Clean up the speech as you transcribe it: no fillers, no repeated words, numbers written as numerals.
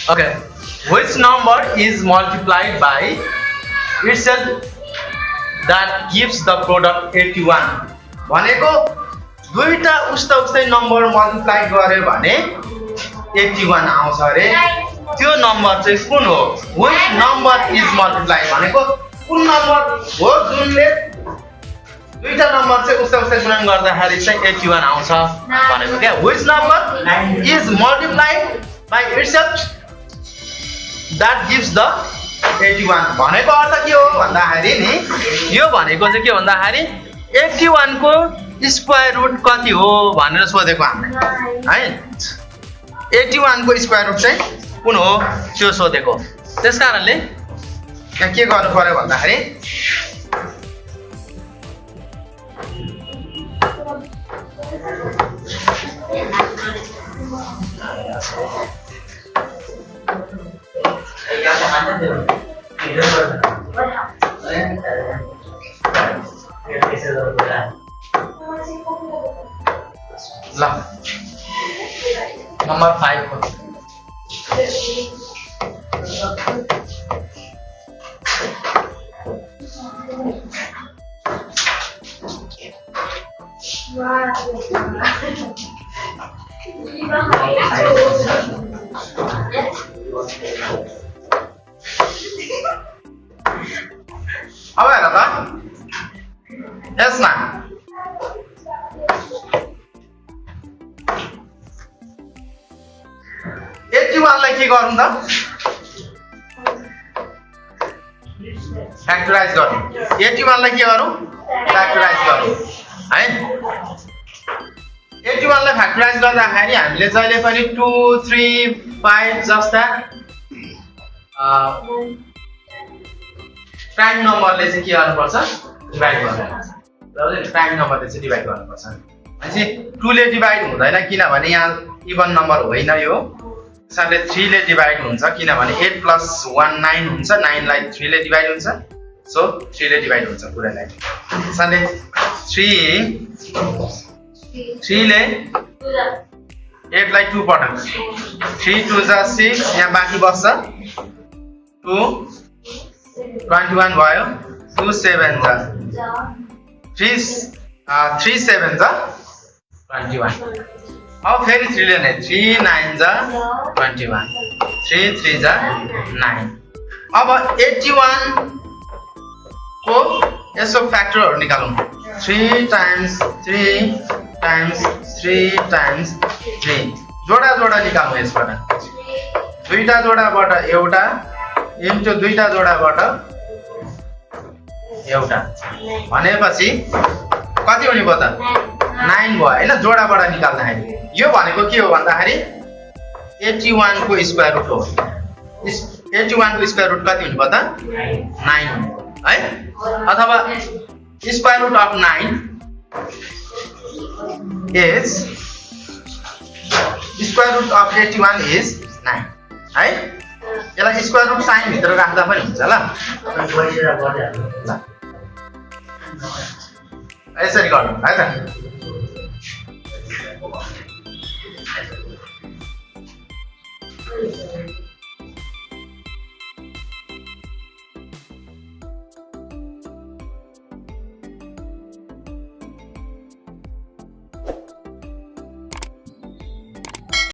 Okay. Which number is multiplied by itself that gives the product 81? भनेको दुईटा उस्तै number multiply गर्यो भने 81 आउँछ रे। त्यो नम्बर चाहिँ कुन हो? Which number is multiplied भनेको कुन नम्बर हो जुनले दुईटा नम्बर चाहिँ उस्तै गुणन गर्दाखेरि चाहिँ 81 आउँछ भनेको क्या। Which number is multiplied by itself that gives the 81 भनेको अर्थ के हो भन्दाखेरि नि यो भनेको चाहिँ के भन्दाखेरि 81 को स्क्वायर रुट कति हो भनेर सोधेको हामीले है। 81 को स्क्वायर रुट चाहिँ कुन हो त्यो सोधेको। त्यसकारणले यहाँ के गर्नु पर्यो भन्दाखेरि ल नम्बर 5 हो। अब हेर त यसमा 81 लाई के गरौँ त फ्याक्टराइज गरौँ। 81 लाई के गरौँ फ्याक्टराइज गरौँ है। 81 लाई फ्याक्टराइज गर्दाखेरि हामीले जहिले पनि 2 3 5 जस्ता प्राइम नम्बरले चाहिँ के गर्नुपर्छ डिभाइड गर्नुपर्छ। प्राइम नम्बरले चाहिँ डिभाइड गर्नुपर्छ। अनि 2 ले डिभाइड हुँदैन किनभने यहाँ इभन नम्बर होइन यो। त्यसैले 3 ले डिभाइड हुन्छ किनभने 8 + 1 9 हुन्छ। 9 लाई 3 ले डिभाइड हुन्छ सो 3 ले डिभाइड हुन्छ पुरैलाई। त्यसैले 3 ले 8 लाई 2 पटक 3 2 जा 6 यहाँ बाँकी बस्छ 2 21 भयो 2 7 जा 3 7 जा 21। अब फेरि 3 ले नै 3 9 जा 21 3 3 जा 9। अब 81 को यसो फ्याक्टरहरु निकालौं। 3 टाइम्स 3 टाइम्स 3 टाइम्स 3 जोडा जोडा निकाल्नु यसबाट। दुईटा जोडाबाट एउटा इन्टु दुईटा जोडाबाट एउटा भनेपछि कति हुने भयो त 9 भयो हैन जोडाबाट निकाल्दाखेरि। यो भनेको के हो भन्दाखेरि 81 को स्क्वायर रुट हो। 81 को स्क्वायर रुट कति हुने भयो त 9 हुने है। अथवा square root of 9 is square root of 81 is 9 है। यसलाई स्क्वायर रुट साइन भित्र राख्दा पनि हुन्छ ल। यसरी गर्नु है त।